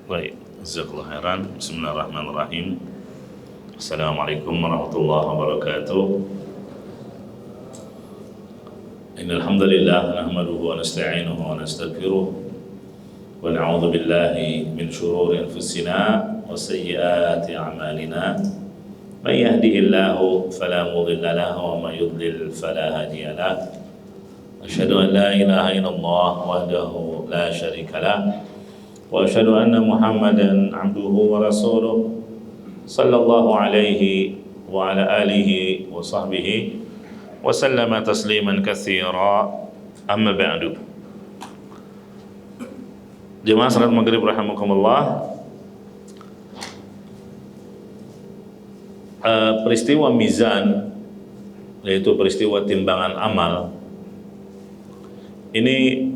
Baik, jazakallahu khairan. Bismillahirrahmanirrahim. Assalamualaikum warahmatullahi wabarakatuh. Innal hamdalillah nahmaduhu wa nasta'inuhu wa nastaghfiruh wa na'udzu billahi min shururi anfusina wa sayyiati a'malina. Man yahdihillahu fala mudilla lahu wa man yudlil fala hadiya lahu. Asyhadu an la ilaha illallah wahdahu la syarika lahu wa asyhadu anna Muhammadan abduhu wa rasuluh sallallahu alaihi wa ala alihi wa sahbihi wa sallama tasliman katsira, amma ba'du. Jemaah salat maghrib rahimakumullah. Peristiwa mizan, yaitu peristiwa timbangan amal, ini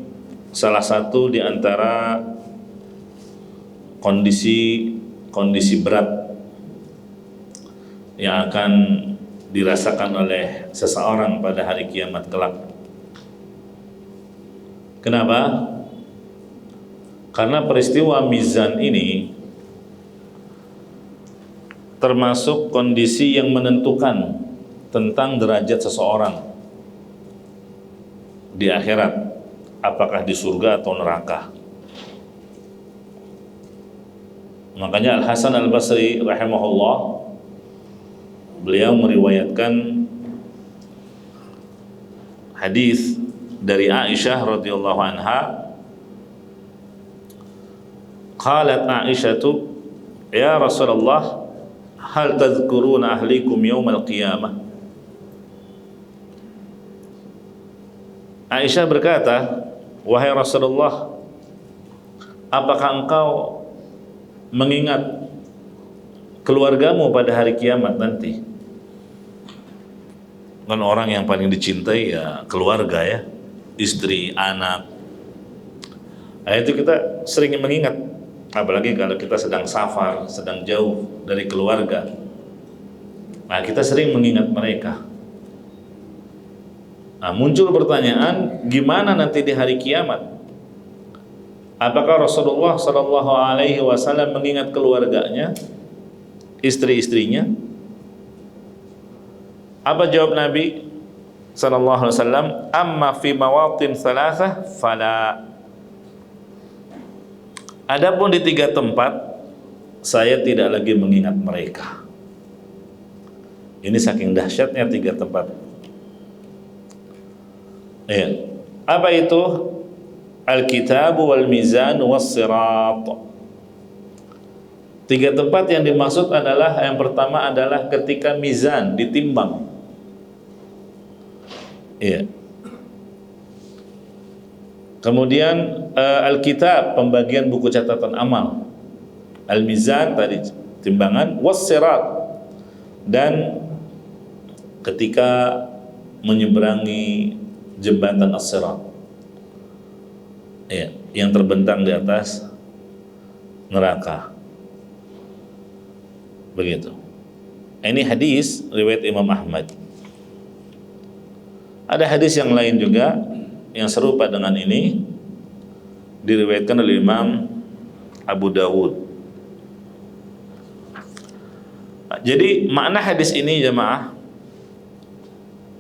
salah satu di antara kondisi berat yang akan dirasakan oleh seseorang pada hari kiamat kelak. Kenapa? Karena peristiwa mizan ini termasuk kondisi yang menentukan tentang derajat seseorang di akhirat, apakah di surga atau neraka. Makanya Al-Hasan Al-Basri rahimahullah, beliau meriwayatkan hadis dari Aisyah radhiyallahu anha. Qalat Aisyatu, ya Rasulullah, hal tadhkuruna ahlikum yaumal qiyamah? Aisyah berkata, wahai Rasulullah, apakah engkau mengingat keluargamu pada hari kiamat nanti? Kan orang yang paling dicintai ya keluarga ya, istri, anak. Nah, itu kita sering mengingat, apalagi kalau kita sedang safar, sedang jauh dari keluarga. Nah, kita sering mengingat mereka. Nah, muncul pertanyaan, gimana nanti di hari kiamat? Apakah Rasulullah Shallallahu Alaihi Wasallam mengingat keluarganya, istri-istrinya? Apa jawab Nabi Shallallahu Alaihi Wasallam? Amma fi mawatin thalathah fala. Adapun di 3 tempat, saya tidak lagi mengingat mereka. Ini saking dahsyatnya 3 tempat. Ya. Apa itu? Al-kitab wal mizan was sirat. 3 tempat yang dimaksud adalah, yang pertama adalah ketika mizan ditimbang. Iya. Kemudian al-kitab, pembagian buku catatan amal. Al-mizan tadi timbangan, was sirat, dan ketika menyeberangi jembatan as-sirat. Ya, yang terbentang di atas neraka. Begitu. Ini hadis riwayat Imam Ahmad. Ada hadis yang lain juga yang serupa dengan ini, diriwayatkan oleh Imam Abu Dawud. Jadi makna hadis ini jemaah,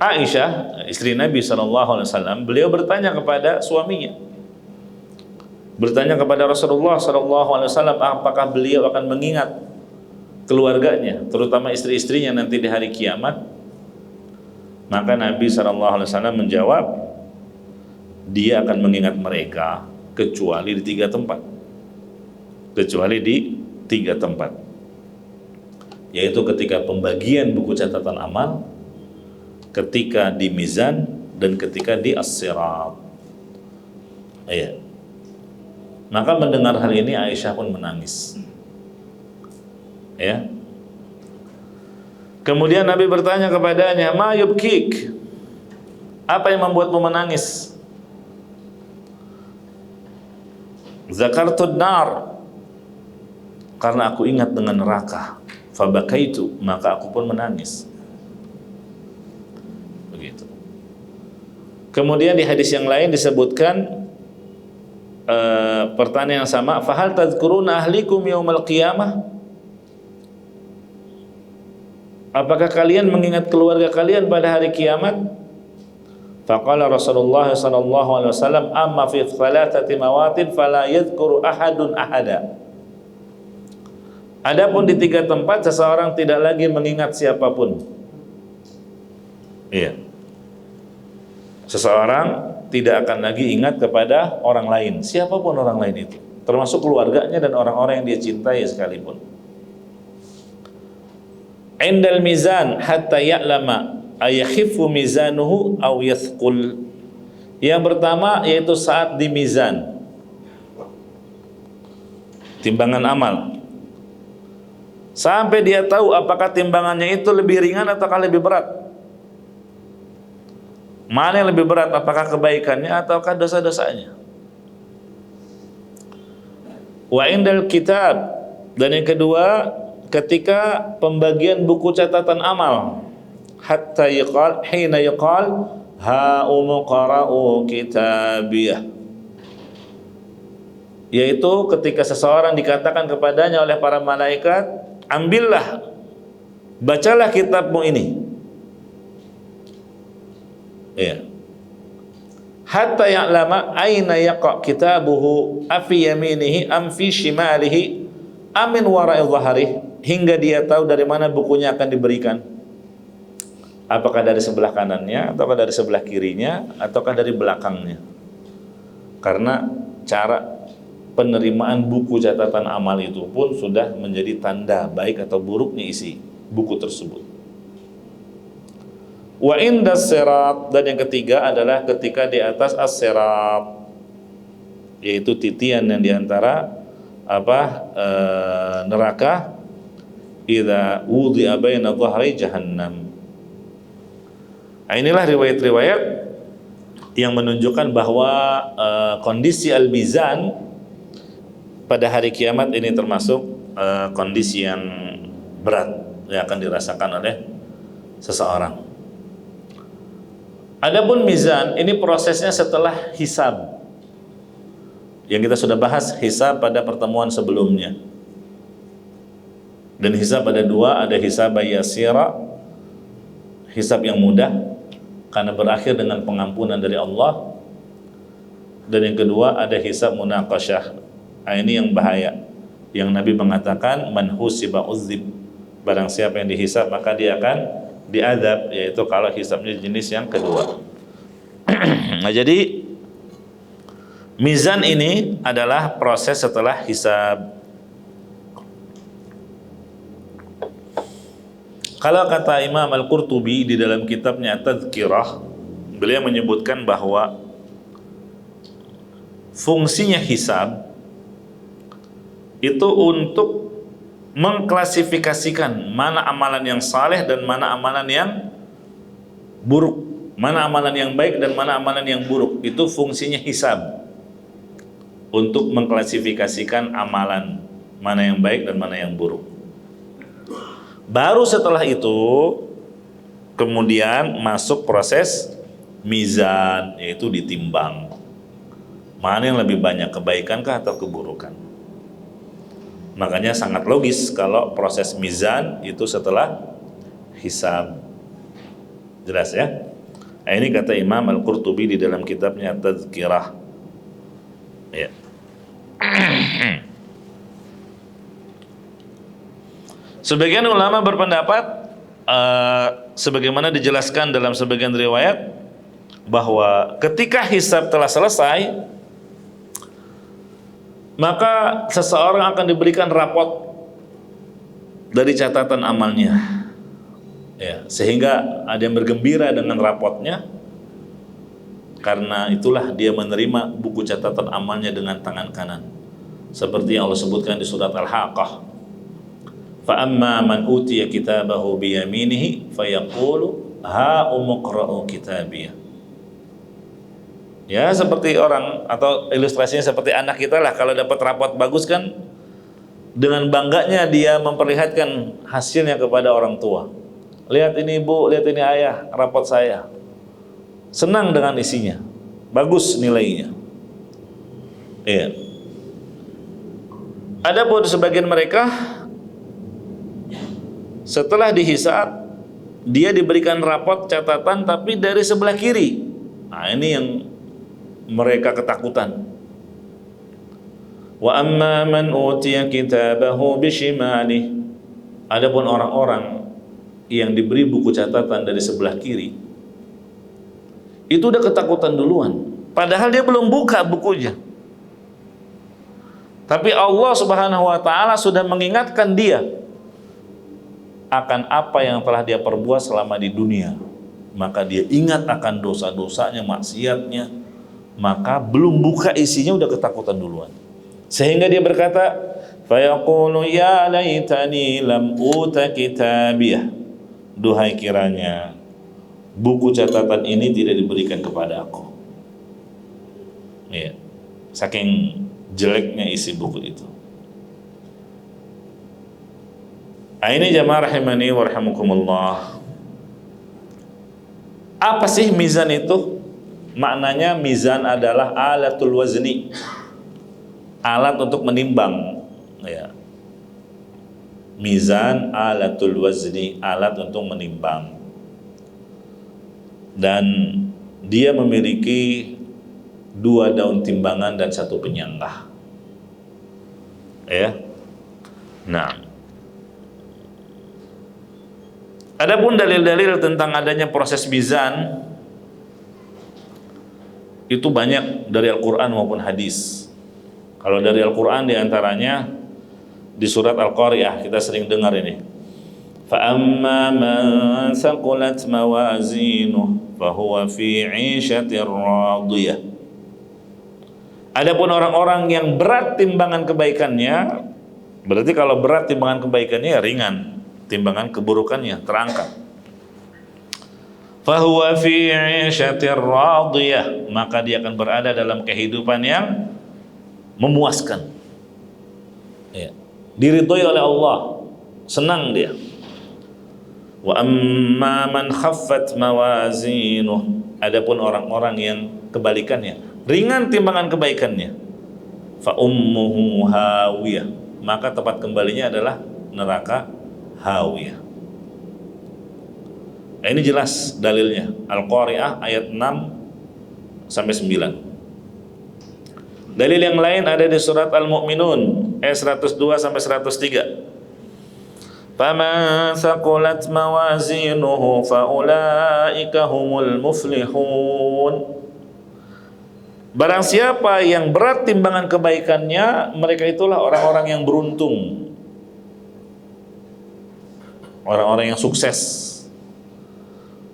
Aisyah, istri Nabi SAW, beliau bertanya kepada suaminya, bertanya kepada Rasulullah SAW, apakah beliau akan mengingat keluarganya, terutama istri-istrinya nanti di hari kiamat. Maka Nabi SAW menjawab, dia akan mengingat mereka kecuali di 3 tempat. Kecuali di 3 tempat, yaitu ketika pembagian buku catatan amal, ketika di mizan, dan ketika di as-sirat. Iya. Maka mendengar hal ini Aisyah pun menangis. Ya. Kemudian Nabi bertanya kepadanya, ma yubkik? Apa yang membuatmu menangis? Zakartud nar, karena aku ingat dengan neraka. Fabakaitu, maka aku pun menangis. Begitu. Kemudian di hadis yang lain disebutkan, pertanyaan yang sama, fahal tadhkuruna ahlikum yaumal qiyamah? Apakah kalian mengingat keluarga kalian pada hari kiamat? Faqala Rasulullah sallallahu alaihi wasallam, amma fi thalathati mawatin fala yadhkuru ahadun ahada. Adapun di 3 tempat seseorang tidak lagi mengingat siapapun. Iya. Seseorang tidak akan lagi ingat kepada orang lain, siapapun orang lain itu, termasuk keluarganya dan orang-orang yang dia cintai sekalipun. Indal mizan hatta ya'lama ayakhifu mizanuhu aw yathqul. Yang pertama yaitu saat di mizan, timbangan amal, sampai dia tahu apakah timbangannya itu lebih ringan ataukah lebih berat. Mana yang lebih berat, apakah kebaikannya ataukah dosa-dosanya. Wa indal kitab, dan yang kedua ketika pembagian buku catatan amal, hatta yuqal hina yuqal ha umqra'u kitabiyah, yaitu ketika seseorang dikatakan kepadanya oleh para malaikat, ambillah, bacalah kitabmu ini. Ya. Hatta ya'lama aina yaqa kitabuhu afi yaminihi am fi shimalihi amin wara'i dhahrihi, hingga dia tahu dari mana bukunya akan diberikan. Apakah dari sebelah kanannya, ataukah dari sebelah kirinya, ataukah dari belakangnya. Karena cara penerimaan buku catatan amal itu pun sudah menjadi tanda baik atau buruknya isi buku tersebut. Wa indas sirat, dan yang ketiga adalah ketika di atas as-sirat, yaitu titian yang diantara neraka, idza wudi'a baina dhahri jahannam. Nah, inilah riwayat-riwayat yang menunjukkan bahwa kondisi al-mizan pada hari kiamat ini termasuk kondisi yang berat yang akan dirasakan oleh seseorang. Adapun mizan ini prosesnya setelah hisab, yang kita sudah bahas hisab pada pertemuan sebelumnya. Dan hisab ada 2, ada hisab yasira, hisab yang mudah karena berakhir dengan pengampunan dari Allah, dan yang kedua ada hisab munaqasyah. Nah, ini yang bahaya, yang Nabi mengatakan man husiba uzib, barang siapa yang dihisab maka dia akan diadab, yaitu kalau hisabnya jenis yang kedua. Nah, jadi mizan ini adalah proses setelah hisab. Kalau kata Imam Al-Qurtubi di dalam kitabnya Tadhkirah, beliau menyebutkan bahwa fungsinya hisab itu untuk mengklasifikasikan mana amalan yang saleh dan mana amalan yang buruk, mana amalan yang baik dan mana amalan yang buruk. Itu fungsinya hisab, untuk mengklasifikasikan amalan mana yang baik dan mana yang buruk. Baru setelah itu kemudian masuk proses mizan, yaitu ditimbang mana yang lebih banyak, kebaikan atau keburukan. Makanya sangat logis kalau proses mizan itu setelah hisab. Jelas ya? Nah, ini kata Imam Al-Qurtubi di dalam kitabnya Tadhkirah. Ya. Sebagian ulama berpendapat sebagaimana dijelaskan dalam sebagian riwayat, bahwa ketika hisab telah selesai, maka seseorang akan diberikan rapot dari catatan amalnya, ya, sehingga ada yang bergembira dengan rapotnya, karena itulah dia menerima buku catatan amalnya dengan tangan kanan, seperti yang Allah sebutkan di surat Al-Haqqah, fa amma man utiya kitabahu bi yaminihi fayaqulu ha umqra'u kitabiyah. Ya, seperti orang, atau ilustrasinya seperti anak kita lah, kalau dapat rapot bagus kan dengan bangganya dia memperlihatkan hasilnya kepada orang tua. Lihat ini ibu, lihat ini ayah, rapot saya. Senang dengan isinya, bagus nilainya. Iya. Adapun sebagian mereka setelah dihisab dia diberikan rapot catatan tapi dari sebelah kiri. Nah, ini yang mereka ketakutan. Wa amma man utiya kitabahu bishimalihi. Adapun orang-orang yang diberi buku catatan dari sebelah kiri, itu udah ketakutan duluan. Padahal dia belum buka bukunya. Tapi Allah Subhanahu wa taala sudah mengingatkan dia akan apa yang telah dia perbuat selama di dunia. Maka dia ingat akan dosa-dosanya, maksiatnya, maka belum buka isinya udah ketakutan duluan. Sehingga dia berkata, fayaqulu ya laitani lam uta kitabiyah. Duhai kiranya buku catatan ini tidak diberikan kepada aku. Ya, saking jeleknya isi buku itu. Ini jamaah rahimani wa rahimakumullah. Apa sih mizan itu? Maknanya mizan adalah alatul wazni, alat untuk menimbang. Ya. Mizan alatul wazni, alat untuk menimbang. Dan dia memiliki 2 daun timbangan dan 1 penyangga. Ya. Nah, adapun dalil-dalil tentang adanya proses mizan itu banyak dari Al-Quran maupun hadis. Kalau dari Al-Quran diantaranya di surat Al-Qari'ah kita sering dengar ini. فَأَمَّا مَنْ ثَقُلَتْ مَوَازِينُهُ فَهُوَ فِي عِيشَةٍ رَاضِيَةٍ. Adapun orang-orang yang berat timbangan kebaikannya, berarti kalau berat timbangan kebaikannya ya ringan, timbangan keburukannya terangkat. فَهُوَ فِي عِيشَةٍ رَاضِيَةٍ, maka dia akan berada dalam kehidupan yang memuaskan. Ya. Diridhoi oleh Allah, senang dia. Wa amma man khaffat mawazinuh, adapun orang-orang yang kebalikannya, ringan timbangan kebaikannya, fa ummuhu hawiyah, maka tempat kembalinya adalah neraka hawiyah. Ini jelas dalilnya. Al-Qari'ah ayat 6 sampai 9. Dalil yang lain ada di surat Al-Mu'minun ayat 102 sampai 103. Faman thaqulat mawazinuhu faulaika humul muflihun. Barang siapa yang berat timbangan kebaikannya, mereka itulah orang-orang yang beruntung, orang-orang yang sukses.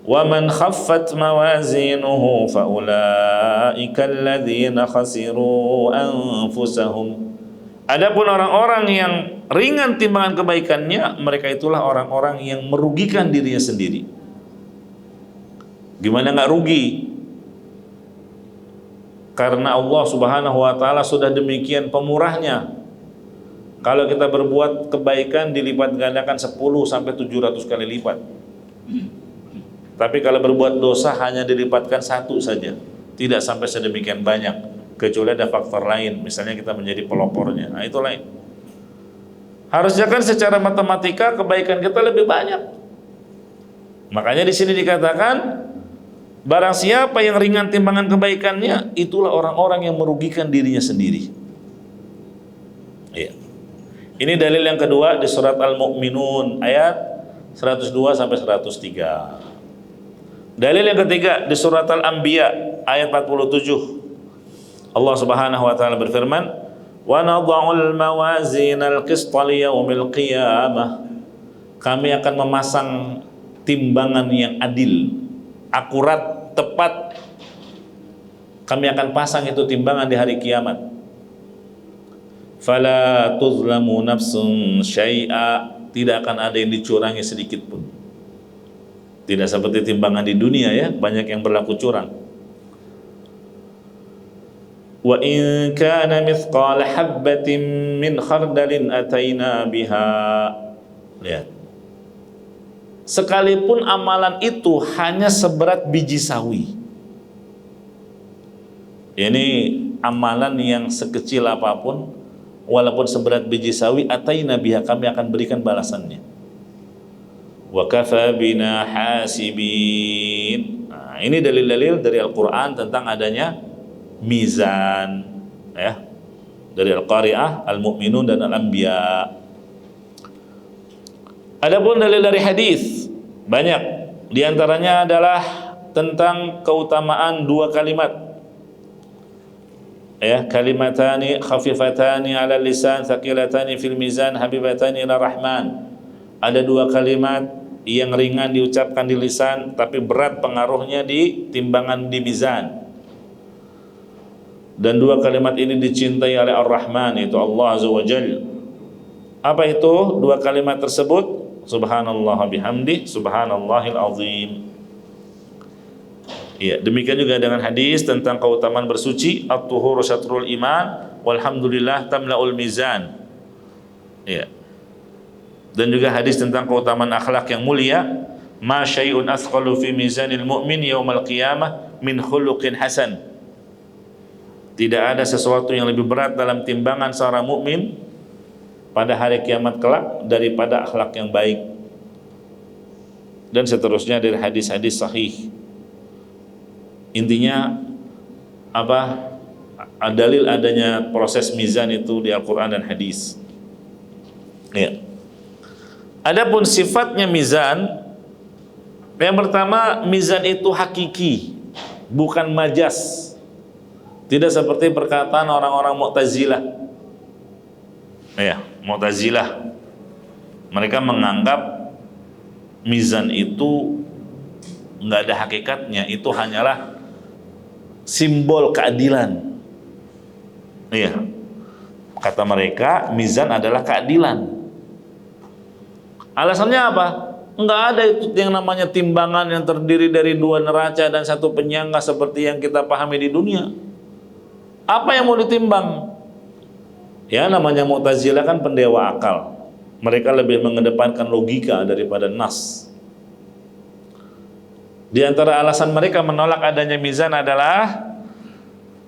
Wa man khaffat mawazinuhu faulaika alladzina khasiru anfusahum. Adapun orang-orang yang ringan timbangan kebaikannya, mereka itulah orang-orang yang merugikan dirinya sendiri. Gimana nggak rugi? Karena Allah Subhanahu wa taala sudah demikian pemurahnya. Kalau kita berbuat kebaikan dilipat gandakan 10 sampai 700 kali lipat. Tapi kalau berbuat dosa hanya dilipatkan 1 saja, tidak sampai sedemikian banyak, kecuali ada faktor lain, misalnya kita menjadi pelopornya. Nah, itu lain. Harusnya kan secara matematika kebaikan kita lebih banyak. Makanya di sini dikatakan, barang siapa yang ringan timbangan kebaikannya, itulah orang-orang yang merugikan dirinya sendiri. Iya. Ini dalil yang kedua di surat Al-Mu'minun ayat 102 sampai 103. Dalil yang ketiga di surat Al-Anbiya ayat 47. Allah Subhanahu wa taala berfirman, "Wa nadha'ul mawazinal qista liyaumil qiyamah." Kami akan memasang timbangan yang adil, akurat, tepat. Kami akan pasang itu timbangan di hari kiamat. Fala tuzlamu nafsun syai'a, tidak akan ada yang dicurangi sedikit pun. Tidak seperti timbangan di dunia ya, banyak yang berlaku curang. Wa in kana mithqala habbatin min khardalin ataina biha. Lihat. Sekalipun amalan itu hanya seberat biji sawi. Ini amalan yang sekecil apapun, walaupun seberat biji sawi, ataina biha, kami akan berikan balasannya. Wa kafa bina hasibin. Nah, ini dalil-dalil dari Al-Qur'an tentang adanya mizan, ya. Dari Al-Qari'ah, Al-Mu'minun dan Al-Anbiya. Adapun dalil dari hadis banyak. Di antaranya adalah tentang keutamaan dua kalimat. Ya, kalimatani khafifatani 'ala lisan, thaqilatani fil mizan, habibatani ila rahman. Ada dua kalimat yang ringan diucapkan di lisan tapi berat pengaruhnya di timbangan di mizan. Dan dua kalimat ini dicintai oleh Ar-Rahman, yaitu Allah Azza wa Jalla. Apa itu dua kalimat tersebut? Subhanallah bihamdi, subhanallahil azim. Ya, demikian juga dengan hadis tentang keutamaan bersuci, at-tuhuru syatrul iman, walhamdulillah tamla'ul mizan. Ya. Dan juga hadis tentang keutamaan akhlak yang mulia, ma syai'un athqalu fi mizanil mu'min yaumal qiyamah min khuluqin hasan. Tidak ada sesuatu yang lebih berat dalam timbangan seorang mukmin pada hari kiamat kelak daripada akhlak yang baik. Dan seterusnya dari hadis-hadis sahih. Intinya apa? Dalil adanya proses mizan itu di Al-Quran dan hadis. Ya. Adapun sifatnya mizan, yang pertama, mizan itu hakiki, bukan majas. Tidak seperti perkataan orang-orang Mu'tazilah. Ya, Mu'tazilah. Mereka menganggap mizan itu nggak ada hakikatnya, itu hanyalah simbol keadilan. Iya. Kata mereka, mizan adalah keadilan. Alasannya apa? Nggak ada itu yang namanya timbangan yang terdiri dari dua neraca dan satu penyangga seperti yang kita pahami di dunia. Apa yang mau ditimbang? Ya, namanya Mu'tazilah kan pendewa akal. Mereka lebih mengedepankan logika daripada nas. Di antara alasan mereka menolak adanya mizan adalah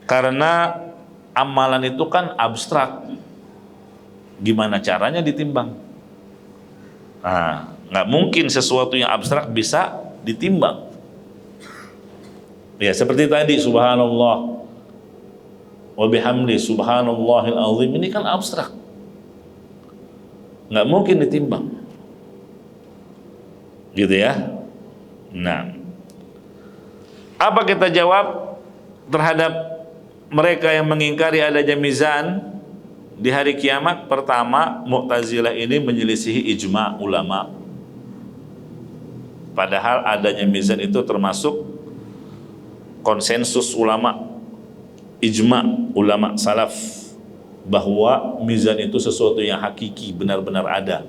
karena amalan itu kan abstrak. Gimana caranya ditimbang? Nah, nggak mungkin sesuatu yang abstrak bisa ditimbang. Ya, seperti tadi subhanallah wa bihamdi subhanallahil azim, ini kan abstrak, nggak mungkin ditimbang, gitu ya. Nah, apa kita jawab terhadap mereka yang mengingkari adanya mizan di hari kiamat? Pertama, Mu'tazilah ini menyelisihi ijma' ulama. Padahal adanya mizan itu termasuk konsensus ulama, ijma' ulama salaf, bahwa mizan itu sesuatu yang hakiki, benar-benar ada,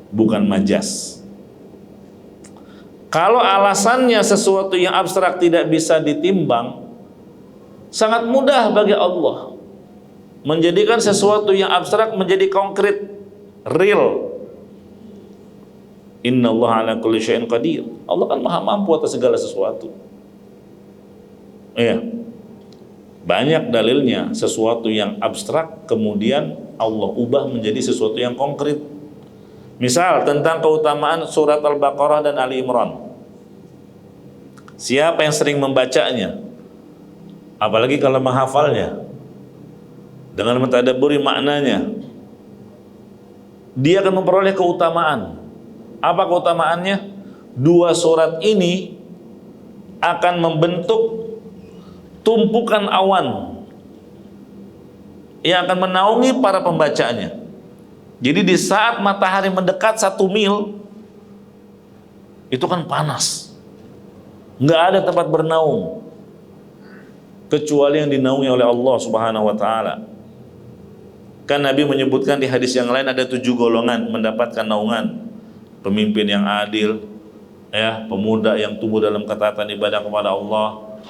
bukan majas. Kalau alasannya sesuatu yang abstrak tidak bisa ditimbang, sangat mudah bagi Allah menjadikan sesuatu yang abstrak menjadi konkret, real. Innallaha ala kulli syai'in qadir. Allah kan maha mampu atas segala sesuatu. Iya. Banyak dalilnya, sesuatu yang abstrak kemudian Allah ubah menjadi sesuatu yang konkret. Misal tentang keutamaan surat Al-Baqarah dan Ali Imran. Siapa yang sering membacanya, apalagi kalau menghafalnya, dengan mentadabburi maknanya, dia akan memperoleh keutamaan. Apa keutamaannya? Dua surat ini akan membentuk tumpukan awan yang akan menaungi para pembacanya. Jadi di saat matahari mendekat 1 mil, itu kan panas, nggak ada tempat bernaung kecuali yang dinaungi oleh Allah Subhanahu wa Ta'ala. Kan Nabi menyebutkan di hadis yang lain ada 7 golongan mendapatkan naungan: pemimpin yang adil, ya, pemuda yang tumbuh dalam ketaatan ibadah kepada Allah,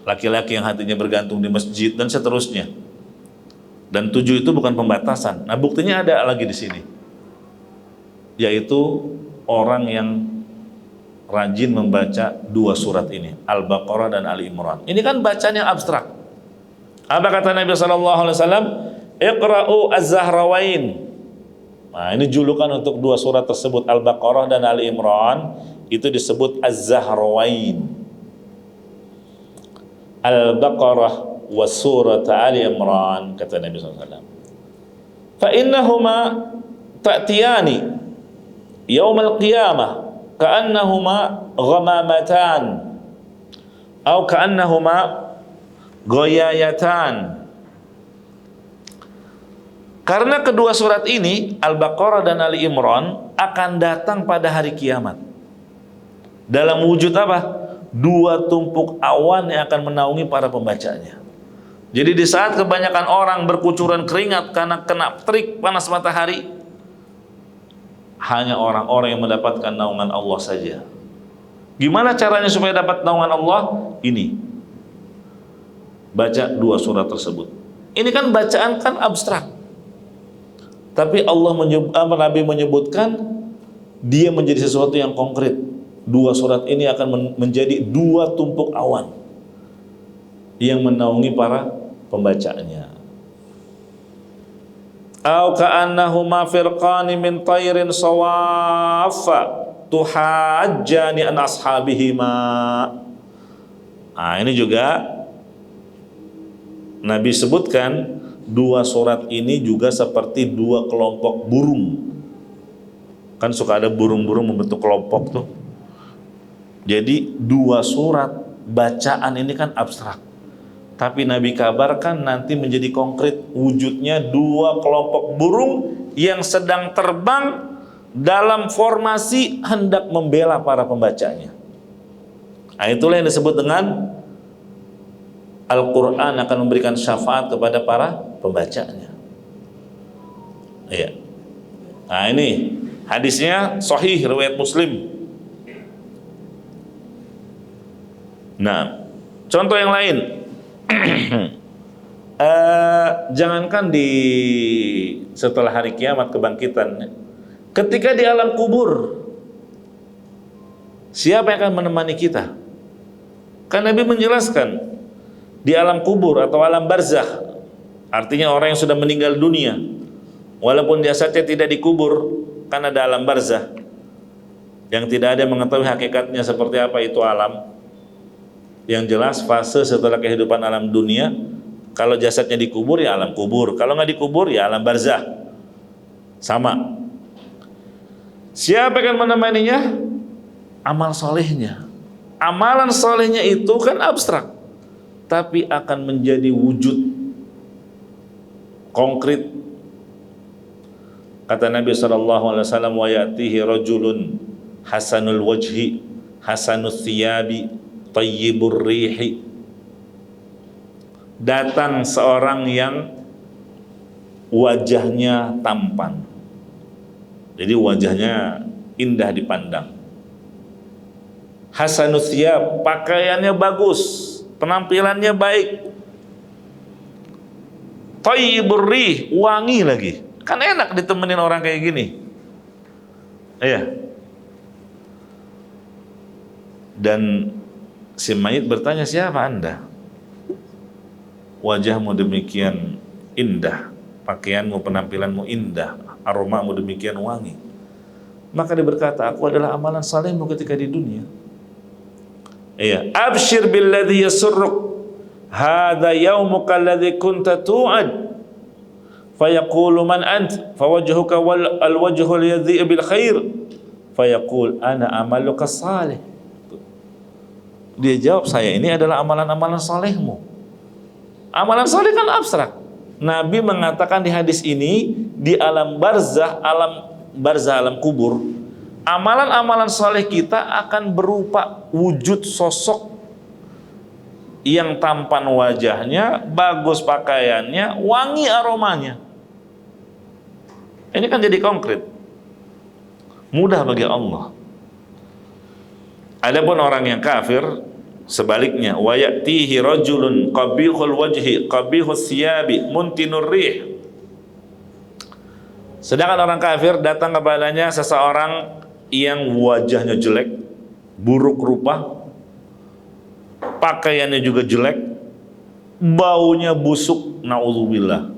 laki-laki yang hatinya bergantung di masjid, dan seterusnya. Dan 7 itu bukan pembatasan. Nah, buktinya ada lagi di sini, yaitu orang yang rajin membaca dua surat ini, Al-Baqarah dan Ali Imran. Ini kan bacaan yang abstrak. Apa kata Nabi SAW? Iqra'u az-Zahrawain. Nah, ini julukan untuk dua surat tersebut, Al-Baqarah dan Ali Imran, itu disebut az-Zahrawain. Al-Baqarah wa surat Ali Imran, kata Nabi SAW. Fa innahuma ta'tiyani yaumal qiyamah ka'annahuma ghamamatan atau ka'annahuma ghayayatan. Karena kedua surat ini, Al-Baqarah dan Ali Imran, akan datang pada hari kiamat. Dalam wujud apa? Dua tumpuk awan yang akan menaungi para pembacanya. Jadi di saat kebanyakan orang berkucuran keringat karena kena terik panas matahari, hanya orang-orang yang mendapatkan naungan Allah saja. Gimana caranya supaya dapat naungan Allah? Ini, baca dua surat tersebut. Ini kan bacaan kan abstrak, tapi Nabi menyebutkan dia menjadi sesuatu yang konkret. Dua surat ini akan menjadi dua tumpuk awan yang menaungi para pembacanya. Au ka'annahuma firqani min tayrin sawaffa tuhajjani an ashabihima. Nah, ini juga Nabi sebutkan dua surat ini juga seperti dua kelompok burung. Kan suka ada burung-burung membentuk kelompok tuh. Jadi dua surat bacaan ini kan abstrak, tapi Nabi kabarkan nanti menjadi konkret, wujudnya dua kelompok burung yang sedang terbang dalam formasi hendak membela para pembacanya. Nah, itulah yang disebut dengan Al-Quran akan memberikan syafaat kepada para pembacanya. Iya. Nah, ini hadisnya sahih riwayat Muslim. Nah, contoh yang lain. Jangankan di setelah hari kiamat kebangkitan, ketika di alam kubur, siapa yang akan menemani kita? Kan Nabi menjelaskan di alam kubur atau alam barzakh, artinya orang yang sudah meninggal dunia, walaupun jasadnya tidak dikubur, kan ada alam barzakh yang tidak ada yang mengetahui hakikatnya seperti apa itu alam. Yang jelas fase setelah kehidupan alam dunia, kalau jasadnya dikubur ya alam kubur, kalau nggak dikubur ya alam barzakh. Sama. Siapa yang menemaninya? Amal solehnya. Amalan solehnya itu kan abstrak, tapi akan menjadi wujud konkret. Kata Nabi SAW, wa ya'tihi rajulun hasanul wajhi hasanul thiyabi tayyibur rihi. Datang seorang yang wajahnya tampan, jadi wajahnya indah dipandang. Hasanul thiyab, pakaiannya bagus, penampilannya baik. Tayyibur rih, wangi lagi. Kan enak ditemenin orang kayak gini. Iya. Dan si mayit bertanya, siapa Anda? Wajahmu demikian indah, pakaianmu, penampilanmu indah, aromamu demikian wangi. Maka dia berkata, aku adalah amalan salehmu ketika di dunia. Iya, abshir billadhi yasurruk, hadha yaumuka alladhi kunta tu'ad. Fayaqulu man ant, fawajhuka wal alwajhu alladhi bil khair. Fayaqul ana amaluka salih. Dia jawab, saya ini adalah amalan-amalan solehmu. Amalan soleh kan abstrak. Nabi mengatakan di hadis ini, di alam barzakh, alam kubur, amalan-amalan soleh kita akan berupa wujud sosok yang tampan wajahnya, bagus pakaiannya, wangi aromanya. Ini kan jadi konkret, mudah bagi Allah. Adapun orang yang kafir, sebaliknya, wa ya'tihi rajulun qabihul wajhi qabihus thiyabi muntinur rih. Sedangkan orang kafir datang kepadanya seseorang yang wajahnya jelek, buruk rupa, pakaiannya juga jelek, baunya busuk, naudzubillah.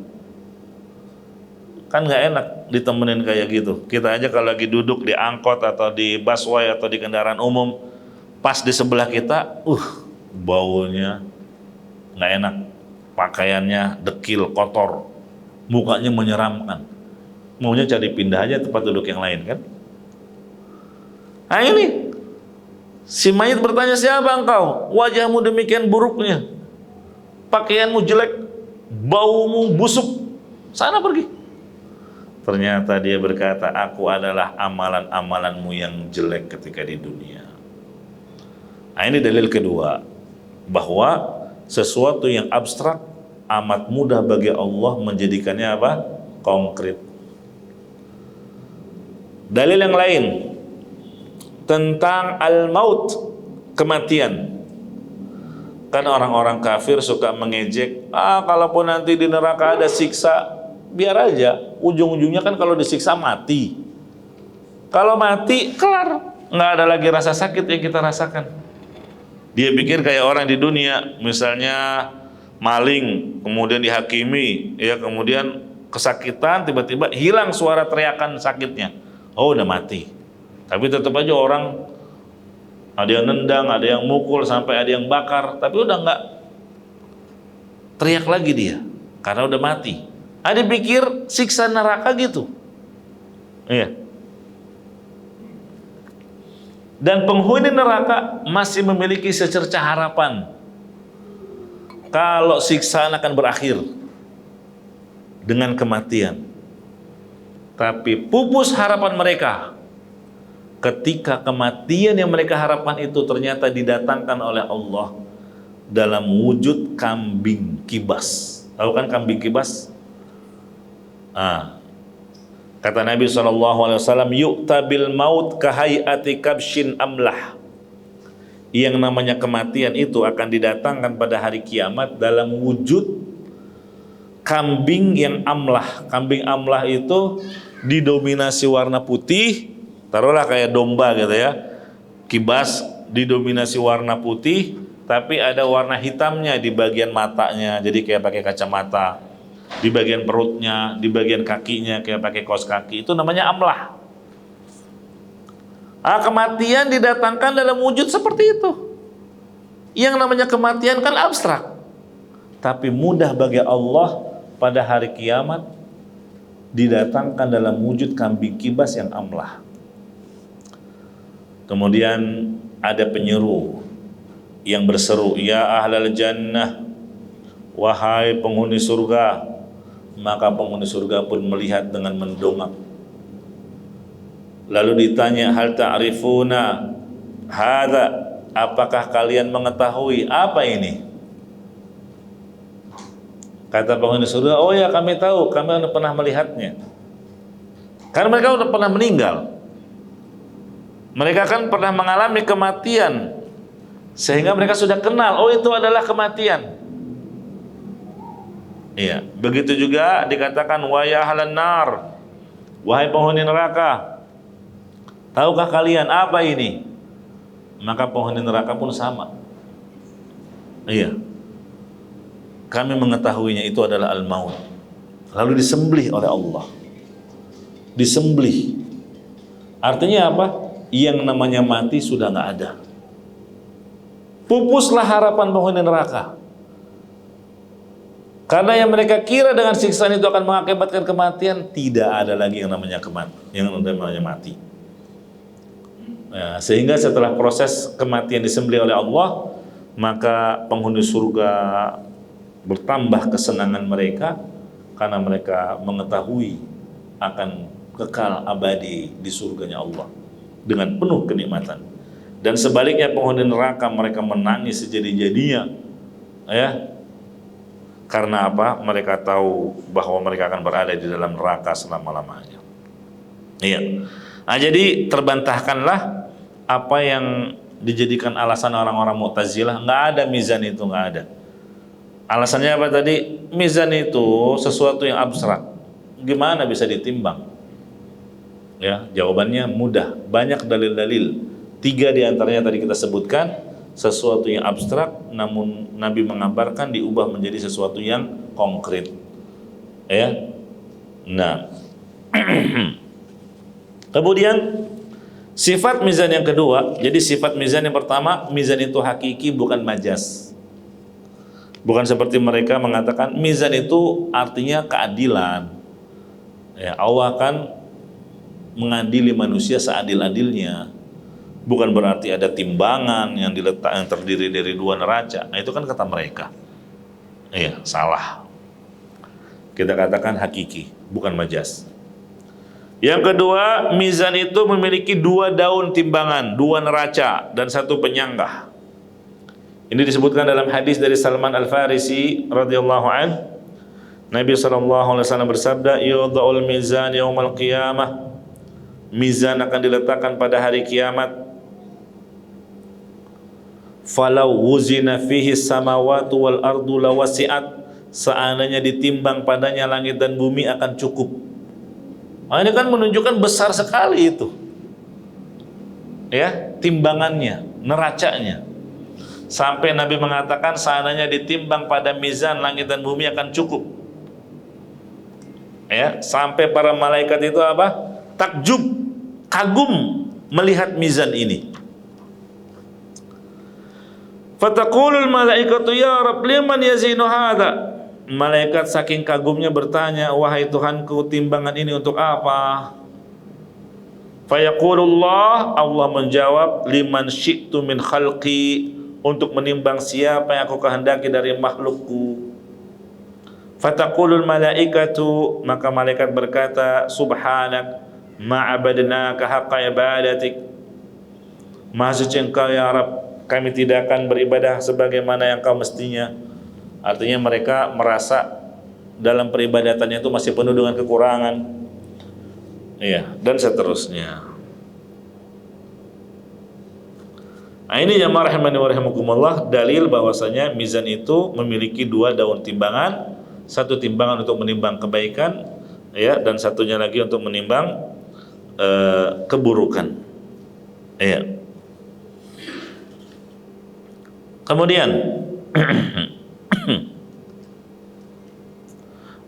Kan nggak enak ditemenin kayak gitu. Kita aja kalau lagi duduk di angkot atau di busway atau di kendaraan umum, pas di sebelah kita, baunya nggak enak, pakaiannya dekil, kotor, mukanya menyeramkan. Maunya cari pindah aja tempat duduk yang lain kan? Nah ini, si mayit bertanya, siapa engkau? Wajahmu demikian buruknya, pakaianmu jelek, baumu busuk, sana pergi. Ternyata dia berkata, aku adalah amalan-amalanmu yang jelek ketika di dunia. Nah ini dalil kedua, bahwa sesuatu yang abstrak amat mudah bagi Allah menjadikannya apa? Konkret. Dalil yang lain tentang al-maut, kematian. Kan orang-orang kafir suka mengejek, kalaupun nanti di neraka ada siksa, biar aja, ujung-ujungnya kan kalau disiksa mati. Kalau mati, kelar, nggak ada lagi rasa sakit yang kita rasakan. Dia pikir kayak orang di dunia, misalnya maling, kemudian dihakimi, ya kemudian kesakitan, tiba-tiba hilang suara teriakan sakitnya. Oh, udah mati. Tapi tetap aja orang, ada yang nendang, ada yang mukul, sampai ada yang bakar, tapi udah nggak teriak lagi dia, karena udah mati. Ada pikir siksa neraka gitu. Iya. Dan penghuni neraka masih memiliki secercah harapan kalau siksaan akan berakhir dengan kematian. Tapi pupus harapan mereka ketika kematian yang mereka harapkan itu ternyata didatangkan oleh Allah dalam wujud kambing kibas. Tahu kan kambing kibas? Kata Nabi SAW, yu'ta bil maut kahayati kabshin amlah. Yang namanya kematian itu akan didatangkan pada hari kiamat dalam wujud kambing yang amlah. Kambing amlah itu didominasi warna putih, taruhlah kayak domba gitu ya. Kibas didominasi warna putih, tapi ada warna hitamnya di bagian matanya, jadi kayak pakai kacamata. Di bagian perutnya, di bagian kakinya kayak pakai kaos kaki, itu namanya amlah. Kematian didatangkan dalam wujud seperti itu. Yang namanya kematian kan abstrak, tapi mudah bagi Allah pada hari kiamat didatangkan dalam wujud kambing kibas yang amlah. Kemudian ada penyeru yang berseru, ya ahlal jannah, wahai penghuni surga. Maka penghuni surga pun melihat dengan mendongak. Lalu ditanya, hal ta'rifuna hadza, apakah kalian mengetahui apa ini? Kata penghuni surga, oh ya kami tahu, kami sudah pernah melihatnya. Karena mereka sudah pernah meninggal. Mereka kan pernah mengalami kematian, sehingga mereka sudah kenal, oh itu adalah kematian. Iya, begitu juga dikatakan wa ya ahlan nar, wahai penghuni neraka, tahukah kalian apa ini? Maka penghuni neraka pun sama. Iya, kami mengetahuinya, itu adalah al-maut. Lalu disembelih oleh Allah. Disembelih. Artinya apa? Yang namanya mati sudah nggak ada. Pupuslah harapan penghuni neraka. Karena yang mereka kira dengan siksaan itu akan mengakibatkan kematian, tidak ada lagi yang namanya mati. Nah, sehingga setelah proses kematian disembelih oleh Allah, maka penghuni surga bertambah kesenangan mereka karena mereka mengetahui akan kekal abadi di surganya Allah dengan penuh kenikmatan. Dan sebaliknya penghuni neraka, mereka menangis sejadi-jadinya, ya. Karena apa? Mereka tahu bahwa mereka akan berada di dalam neraka selama-lamanya. Iya. Nah, jadi terbantahkanlah apa yang dijadikan alasan orang-orang Mu'tazilah. Nggak ada mizan itu, nggak ada. Alasannya apa tadi? Mizan itu sesuatu yang abstrak. Gimana bisa ditimbang? Ya, jawabannya mudah. Banyak dalil-dalil. Tiga di antaranya tadi kita sebutkan, sesuatu yang abstrak, namun Nabi mengabarkan diubah menjadi sesuatu yang konkret. Ya. Nah, kemudian sifat mizan yang kedua. Jadi sifat mizan yang pertama, mizan itu hakiki bukan majas. Bukan seperti mereka mengatakan mizan itu artinya keadilan. Ya, Allah akan mengadili manusia seadil-adilnya. Bukan berarti ada timbangan yang terdiri dari dua neraca. Nah, itu kan kata mereka. Iya, salah. Kita katakan hakiki, bukan majas. Yang kedua, mizan itu memiliki dua daun timbangan, dua neraca, dan satu penyanggah. Ini disebutkan dalam hadis dari Salman Al-Farisi radhiyallahu an. Nabi SAW bersabda, "Yudha'ul mizan yaumal qiyamah." Mizan akan diletakkan pada hari kiamat. "Falau wuzina fihi samawati wal ardu lawasi'at." Seandainya ditimbang padanya langit dan bumi akan cukup. Nah, ini kan menunjukkan besar sekali itu. Ya, timbangannya, neracanya. Sampai Nabi mengatakan seandainya ditimbang pada mizan langit dan bumi akan cukup. Ya, sampai para malaikat itu apa? Takjub, kagum melihat mizan ini. Fataqulul malaikatu ya Rabb liman yazinu hadza? Malaikat saking kagumnya bertanya, wahai Tuhanku, timbangan ini untuk apa? Fayaqulullah, Allah menjawab, liman syi'tu min khalqi, untuk menimbang siapa yang aku kehendaki dari makhlukku. Fataqulul malaikatu, maka malaikat berkata, subhanak ma'abadnaka haqqa ibadatik. Maha suci Engkau ya Rabb, kami tidak akan beribadah sebagaimana yang kau mestinya. Artinya mereka merasa dalam peribadatannya itu masih penuh dengan kekurangan. Iya, dan seterusnya. Nah, ini jamaah rahimani wa rahimakumullah, dalil bahwasanya mizan itu memiliki dua daun timbangan, satu timbangan untuk menimbang kebaikan, ya, dan satunya lagi untuk menimbang keburukan. Iya. Kemudian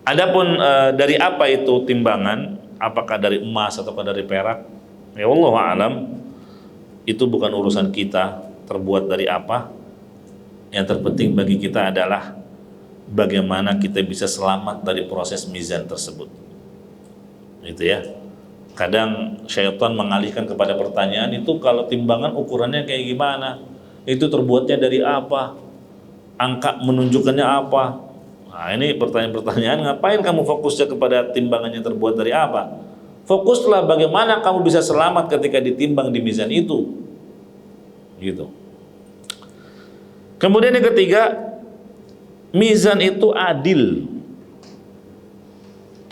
adapun dari apa itu timbangan, apakah dari emas ataukah dari perak, ya wallahu a'lam, itu bukan urusan kita terbuat dari apa. Yang terpenting bagi kita adalah bagaimana kita bisa selamat dari proses mizan tersebut. Itu ya. Kadang syaitan mengalihkan kepada pertanyaan itu, kalau timbangan ukurannya kayak gimana? Itu terbuatnya dari apa? Angka menunjukkannya apa? Nah, ini pertanyaan-pertanyaan, ngapain kamu fokusnya kepada timbangannya terbuat dari apa? Fokuslah bagaimana kamu bisa selamat ketika ditimbang di mizan itu. Gitu. Kemudian yang ketiga, mizan itu adil.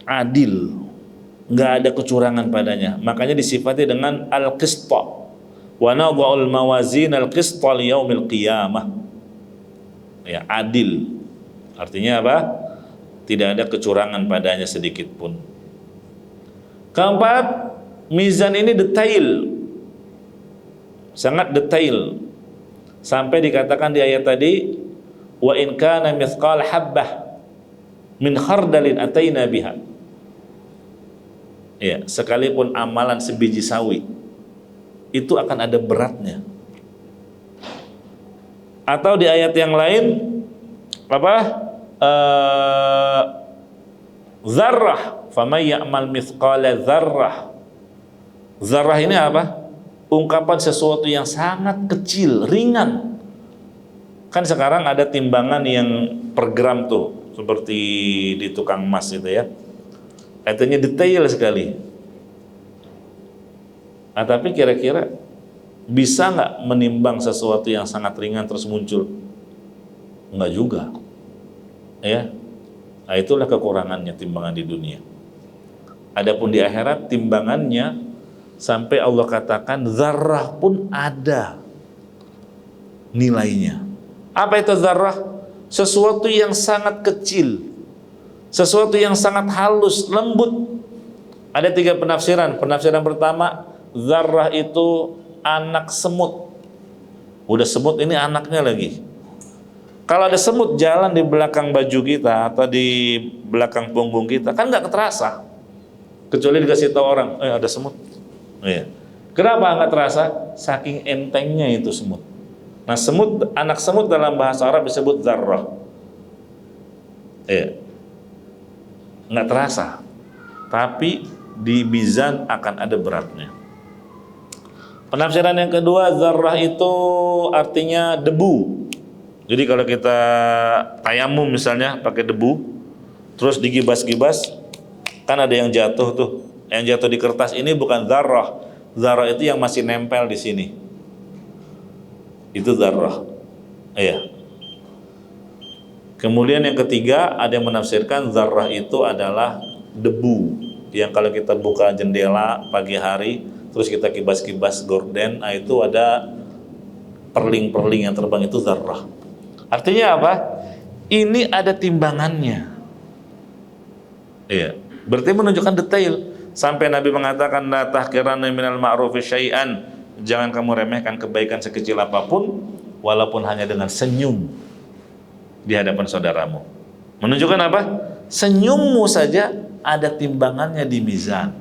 Adil. Nggak ada kecurangan padanya. Makanya disifati dengan al-qista. Wa nadha'ul mawazin al-qista li yaumil qiyamah. Ya, adil. Artinya apa? Tidak ada kecurangan padanya sedikit pun. Keempat, mizan ini detail. Sangat detail. Sampai dikatakan di ayat tadi, wa in kana mithqal habbah min khardalin ataina biha. Ya, sekalipun amalan sebiji sawi itu akan ada beratnya. Atau di ayat yang lain apa? Zarrah, faman ya'mal mithqala zarrah. Zarrah ini apa? Ungkapan sesuatu yang sangat kecil, ringan. Kan sekarang ada timbangan yang per gram tuh, seperti di tukang emas itu ya. Artinya detail sekali. Nah, tapi kira-kira bisa nggak menimbang sesuatu yang sangat ringan terus muncul? Enggak juga. Ya. Nah, itulah kekurangannya timbangan di dunia. Adapun di akhirat timbangannya sampai Allah katakan zarrah pun ada nilainya. Apa itu zarrah? Sesuatu yang sangat kecil, sesuatu yang sangat halus, lembut. Ada tiga penafsiran. Penafsiran pertama, zarrah itu anak semut. Udah semut ini anaknya lagi. Kalau ada semut jalan di belakang baju kita atau di belakang punggung kita, kan nggak terasa. Kecuali dikasih tahu orang, ada semut. Iya. Kenapa nggak terasa? Saking entengnya itu semut. Nah, semut, anak semut dalam bahasa Arab disebut zarrah. Iya. Nggak terasa. Tapi di mizan akan ada beratnya. Penafsiran yang kedua, zarrah itu artinya debu. Jadi kalau kita tayamum misalnya pakai debu, terus digibas-gibas, kan ada yang jatuh tuh. Yang jatuh di kertas ini bukan zarrah. Zarrah itu yang masih nempel di sini. Itu zarrah. Iya. Kemudian yang ketiga, ada yang menafsirkan zarrah itu adalah debu. Yang kalau kita buka jendela pagi hari, terus kita kibas-kibas gorden, nah itu ada perling-perling yang terbang, itu zarrah. Artinya apa? Ini ada timbangannya. Iya. Berarti menunjukkan detail. Sampai Nabi mengatakan la tahqiranna minal ma'rufi syai'an. Jangan kamu remehkan kebaikan sekecil apapun, walaupun hanya dengan senyum di hadapan saudaramu. Menunjukkan apa? Senyummu saja ada timbangannya di mizan.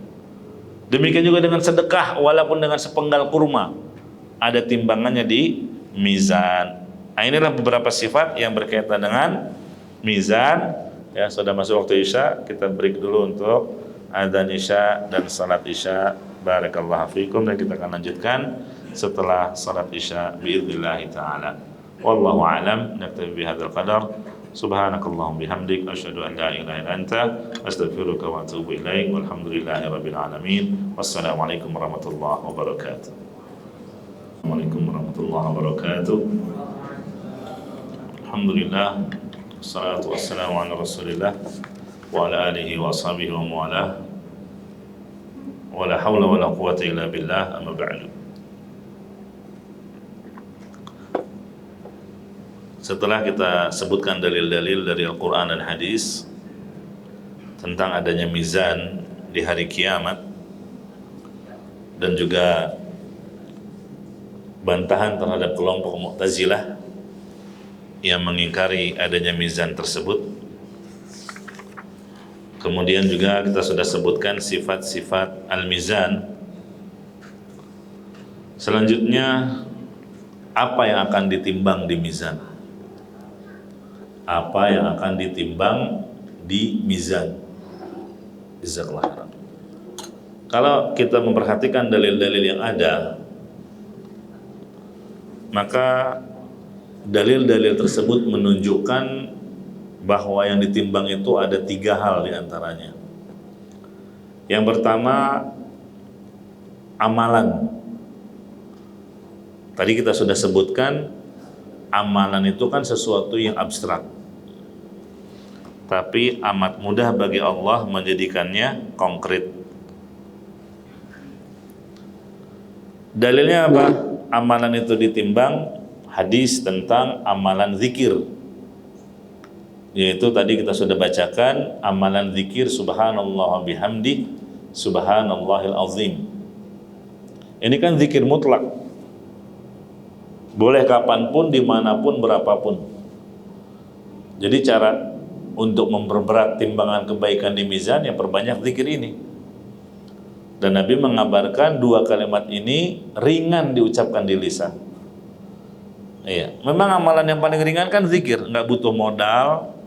Demikian juga dengan sedekah, walaupun dengan sepenggal kurma, ada timbangannya di mizan. Nah, inilah beberapa sifat yang berkaitan dengan mizan. Ya, sudah masuk waktu Isya, kita break dulu untuk adzan Isya dan salat Isya. Barakallahu fikum, dan kita akan lanjutkan setelah salat Isya biidznillah taala. Wallahu a'lam, naktafi bihadzal qadar. Subhanakallahumma bihamdik, asyhadu an la ilaha illa anta, astaghfiruka wa atubu ilaik. Walhamdulillahirabbil alamin. Wassalamualaikum warahmatullahi wabarakatuh. Assalamualaikum warahmatullahi wabarakatuh. Alhamdulillah, wassalatu wassalamu ala rasulillah wa ala alihi wa ashabihi wa mu'alah, wa la hawla wa la quwwata illa billah, amma ba'du. Setelah kita sebutkan dalil-dalil dari Al-Quran dan Hadis tentang adanya mizan di hari kiamat, dan juga bantahan terhadap kelompok Mu'tazilah yang mengingkari adanya mizan tersebut. Kemudian juga kita sudah sebutkan sifat-sifat al-mizan. Selanjutnya, apa yang akan ditimbang di mizan? Apa yang akan ditimbang di mizan? Jazakallahu khairan. Kalau kita memperhatikan dalil-dalil yang ada, maka dalil-dalil tersebut menunjukkan bahwa yang ditimbang itu ada 3 hal diantaranya. Yang pertama, amalan. Tadi kita sudah sebutkan, amalan itu kan sesuatu yang abstrak, tapi amat mudah bagi Allah menjadikannya konkret. Dalilnya apa? Amalan itu ditimbang. Hadis tentang amalan zikir, yaitu tadi kita sudah bacakan amalan zikir subhanallah bihamdi subhanallahil azim. Ini kan zikir mutlak, boleh kapanpun, dimanapun, berapapun. Jadi cara untuk memperberat timbangan kebaikan di mizan, yang perbanyak zikir ini. Dan Nabi mengabarkan 2 kalimat ini ringan diucapkan di lisan. Iya, memang amalan yang paling ringan kan zikir, nggak butuh modal,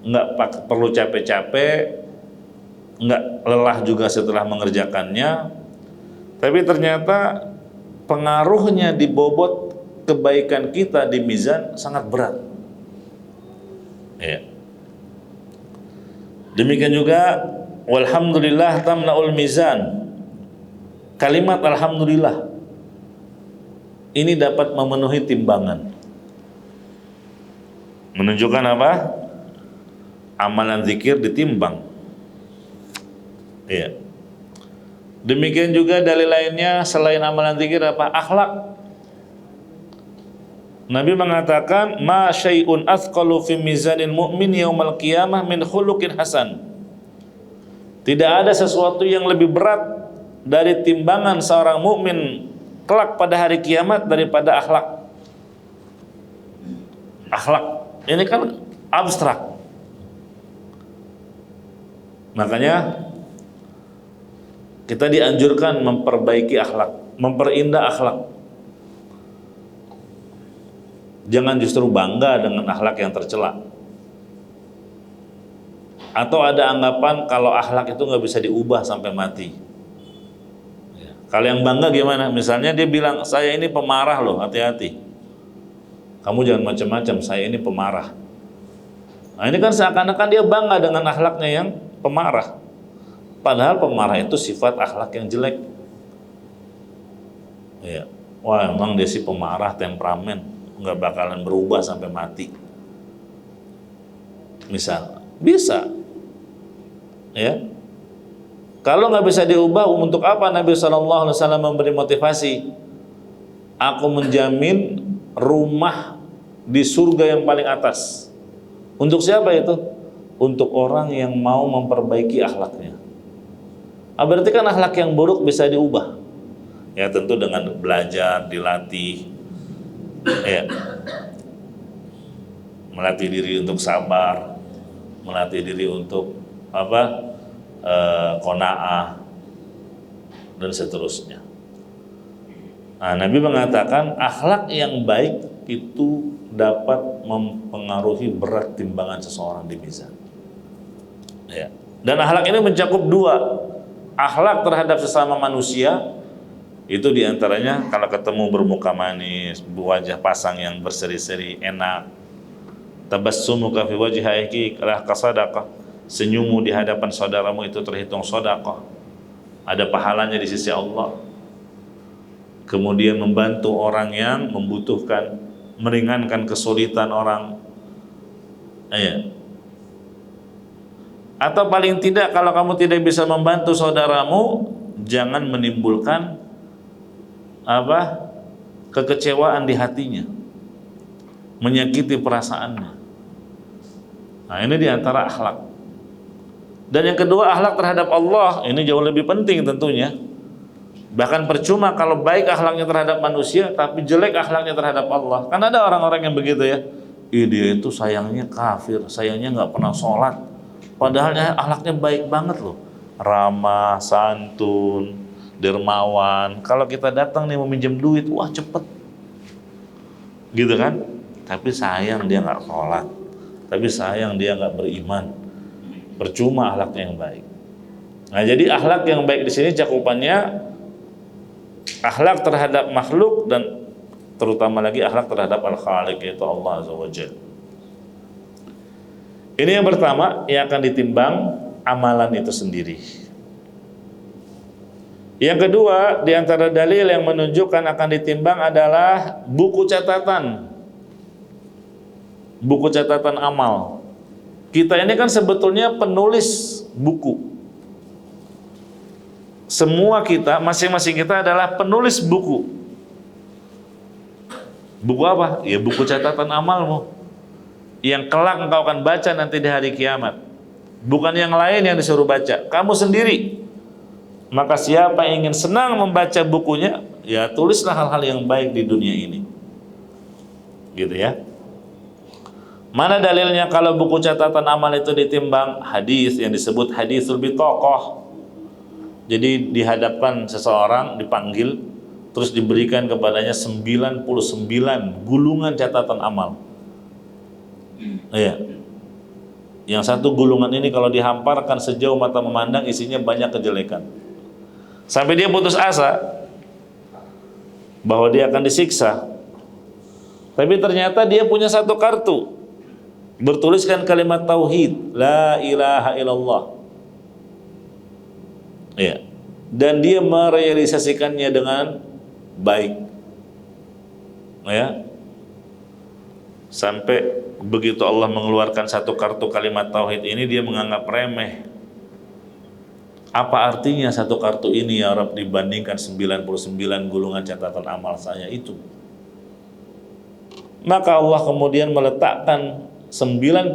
nggak perlu capek-capek, nggak lelah juga setelah mengerjakannya. Tapi ternyata pengaruhnya di bobot kebaikan kita di mizan sangat berat. Iya. Demikian juga walhamdulillah tamna'ul mizan. Kalimat alhamdulillah ini dapat memenuhi timbangan. Menunjukkan apa? Amalan zikir ditimbang. Iya. Demikian juga dalil lainnya selain amalan zikir apa? Akhlak. Nabi mengatakan, "Ma syai'un athqalu fi mizanil mu'min yaumal qiyamah min khuluqin hasan." Tidak ada sesuatu yang lebih berat dari timbangan seorang mukmin kelak pada hari kiamat daripada akhlak. Akhlak ini kan abstrak. Makanya kita dianjurkan memperbaiki akhlak, memperindah akhlak. Jangan justru bangga dengan akhlak yang tercela. Atau ada anggapan kalau akhlak itu nggak bisa diubah sampai mati. Ya. Kalau yang bangga gimana? Misalnya dia bilang, saya ini pemarah loh, hati-hati. Kamu jangan macam-macam, saya ini pemarah. Nah ini kan seakan-akan dia bangga dengan akhlaknya yang pemarah. Padahal pemarah itu sifat akhlak yang jelek. Ya. Wah emang dia sih pemarah, temperamen, nggak bakalan berubah sampai mati. Misal, bisa. Ya, kalau nggak bisa diubah, untuk apa Nabi SAW memberi motivasi? Aku menjamin rumah di surga yang paling atas. Untuk siapa itu? Untuk orang yang mau memperbaiki akhlaknya. Berarti kan akhlak yang buruk bisa diubah. Ya tentu dengan belajar, dilatih, ya, melatih diri untuk sabar, melatih diri untuk qanaah dan seterusnya. Nah, Nabi mengatakan akhlak yang baik itu dapat mempengaruhi berat timbangan seseorang di mizan. Ya. Dan akhlak ini mencakup dua, akhlak terhadap sesama manusia, itu diantaranya kalau ketemu bermuka manis, wajah pasang yang berseri-seri, enak. Tabassumuka fi wajhi akhika kasadaqah. Senyummu di hadapan saudaramu itu terhitung sedekah, ada pahalanya di sisi Allah. Kemudian membantu orang yang membutuhkan, meringankan kesulitan orang. Atau paling tidak kalau kamu tidak bisa membantu saudaramu, jangan menimbulkan kekecewaan di hatinya, menyakiti perasaannya. Nah ini diantara akhlak. Dan yang kedua, akhlak terhadap Allah, ini jauh lebih penting tentunya. Bahkan percuma kalau baik akhlaknya terhadap manusia, tapi jelek akhlaknya terhadap Allah. Kan ada orang-orang yang begitu ya. Dia itu sayangnya kafir, sayangnya nggak pernah sholat. Padahal akhlaknya baik banget loh. Ramah, santun, dermawan. Kalau kita datang nih mau minjem duit, wah cepet. Gitu kan? Tapi sayang dia nggak sholat. Tapi sayang dia nggak beriman. Percuma akhlaknya yang baik. Nah, jadi akhlak yang baik di sini cakupannya akhlak terhadap makhluk dan terutama lagi akhlak terhadap Al-Khaliq, yaitu Allah Azza wa Jalla. Ini yang pertama yang akan ditimbang amalan itu sendiri. Yang kedua, di antara dalil yang menunjukkan akan ditimbang adalah buku catatan. Buku catatan amal. Kita ini kan sebetulnya penulis buku. Semua kita, masing-masing kita adalah penulis buku. Buku apa? Ya buku catatan amalmu, yang kelak engkau akan baca nanti di hari kiamat. Bukan yang lain yang disuruh baca, kamu sendiri. Maka siapa yang ingin senang membaca bukunya, ya tulislah hal-hal yang baik di dunia ini. Gitu ya. Mana dalilnya kalau buku catatan amal itu ditimbang? Hadis yang disebut hadisul bitaqah. Jadi dihadapkan seseorang, dipanggil, terus diberikan kepadanya 99 gulungan catatan amal. Iya. Yang satu gulungan ini kalau dihamparkan sejauh mata memandang, isinya banyak kejelekan. Sampai dia putus asa bahwa dia akan disiksa. Tapi ternyata dia punya satu kartu, bertuliskan kalimat tauhid, la ilaha illallah. Ya. Dan dia merealisasikannya dengan baik. Ya. Sampai begitu Allah mengeluarkan satu kartu kalimat tauhid ini, dia menganggap remeh. Apa artinya satu kartu ini ya Rabb dibandingkan 99 gulungan catatan amal saya itu? Maka Allah kemudian meletakkan 99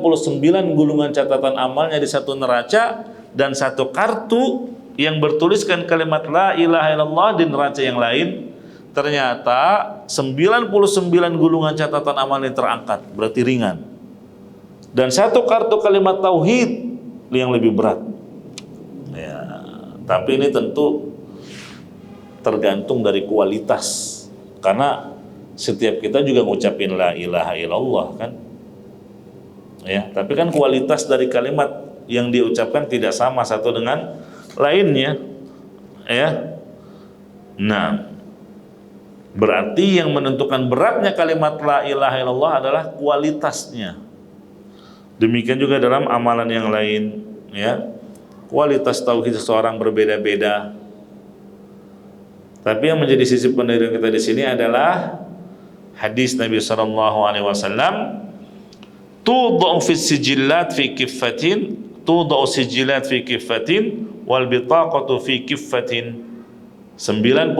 gulungan catatan amalnya di satu neraca, dan satu kartu yang bertuliskan kalimat la ilaha illallah di neraca yang lain. ternyata 99 gulungan catatan amal ini terangkat, berarti ringan. Dan satu kartu kalimat tauhid yang lebih berat. Ya, tapi ini tentu tergantung dari kualitas. Karena setiap kita juga ngucapin la ilaha illallah kan. Ya, tapi kan kualitas dari kalimat yang diucapkan tidak sama satu dengan lainnya. Ya. Nah, berarti yang menentukan beratnya kalimat la ilaha illallah adalah kualitasnya. Demikian juga dalam amalan yang lain, ya. Kualitas tauhid seseorang berbeda-beda. Tapi yang menjadi sisi pendirian kita di sini adalah hadis Nabi sallallahu alaihi wasallam, tudau fi sijillat fi kiffatin, tudau sijillat fi kiffatin wal bitaqatu fi kiffatin. 99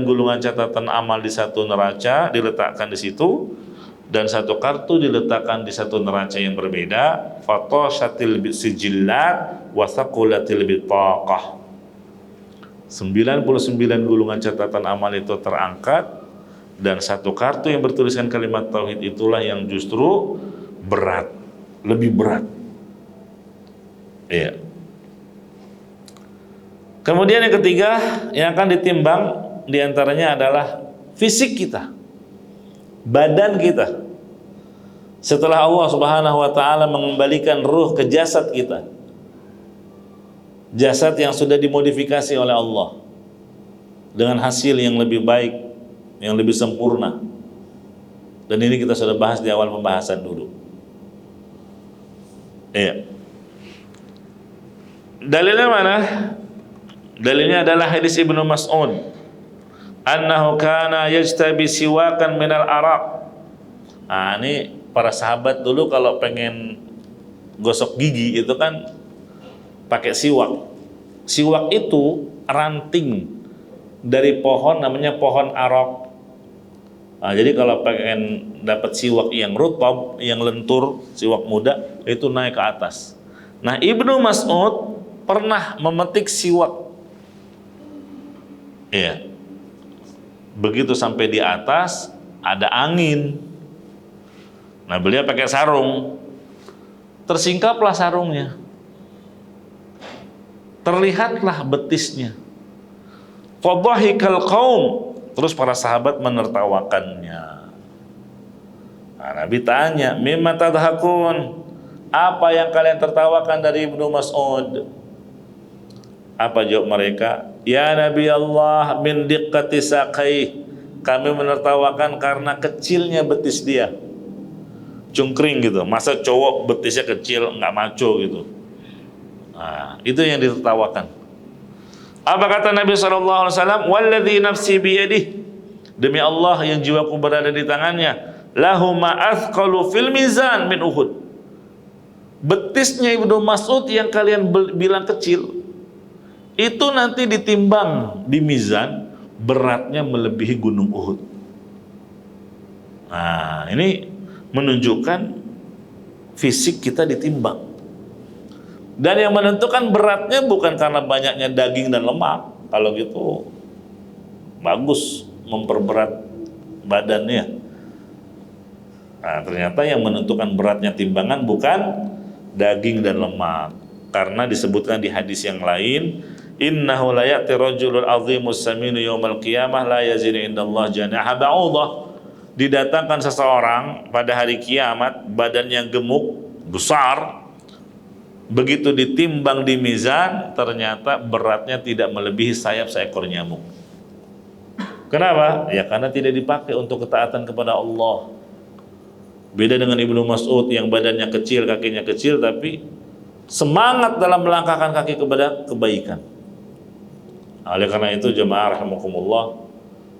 gulungan catatan amal di satu neraca diletakkan di situ, dan satu kartu diletakkan di satu neraca yang berbeda. Fatashatil sijillat wa thaqulatil bitaqah. 99 gulungan catatan amal itu terangkat, dan satu kartu yang bertuliskan kalimat tauhid itulah yang justru berat, lebih berat. Iya. Kemudian yang ketiga yang akan ditimbang diantaranya adalah fisik kita, badan kita. Setelah Allah Subhanahu wa ta'ala mengembalikan ruh ke jasad kita, jasad yang sudah dimodifikasi oleh Allah dengan hasil yang lebih baik, yang lebih sempurna. Dan ini kita sudah bahas di awal pembahasan dulu. Iya. Dalilnya mana? Dalilnya adalah hadis Ibnu Mas'ud, annahu kana yajtabi siwakan minal araq. Nah, ini para sahabat dulu kalau pengen gosok gigi itu kan pakai siwak. Siwak itu ranting dari pohon namanya pohon araq. Nah, jadi kalau pengen dapat siwak yang rutab, yang lentur, siwak muda, itu naik ke atas. Nah, Ibnu Mas'ud pernah memetik siwak. Iya. Begitu sampai di atas ada angin. Nah, beliau pakai sarung. Tersingkaplah sarungnya. Terlihatlah betisnya. Fadhahikal qaum. Terus para sahabat menertawakannya. Nah, Nabi tanya, "Mimma tadhakun?" Apa yang kalian tertawakan dari Ibnu Mas'ud? Apa jawab mereka? Ya Nabi Allah, min diqqati saqai. Kami menertawakan karena kecilnya betis dia. Cungkring gitu. Masa cowok betisnya kecil, nggak maco gitu. Nah, itu yang ditertawakan. Apa kata Nabi SAW? Walladhi nafsi biyadih. Demi Allah yang jiwaku berada di tangannya. Lahu ma'athqalu fil mizan min Uhud. Betisnya Ibnu Mas'ud yang kalian bilang kecil, itu nanti ditimbang di mizan, beratnya melebihi gunung Uhud. Nah, ini menunjukkan fisik kita ditimbang. Dan yang menentukan beratnya bukan karena banyaknya daging dan lemak. Kalau gitu bagus memperberat badannya. Nah, ternyata yang menentukan beratnya timbangan bukan daging dan lemak. Karena disebutkan di hadis yang lain, innahu la ya'ti rajulul azimus saminu yaumal qiyamah la yazinu indallah janaha ba'udah. Didatangkan seseorang pada hari kiamat, badannya gemuk, besar. Begitu ditimbang di mizan, ternyata beratnya tidak melebihi sayap seekor nyamuk. Kenapa? Ya karena tidak dipakai untuk ketaatan kepada Allah. Beda dengan Ibnu Mas'ud yang badannya kecil, kakinya kecil, tapi semangat dalam melangkahkan kaki kepada kebaikan. Oleh karena itu jemaah rahimakumullah,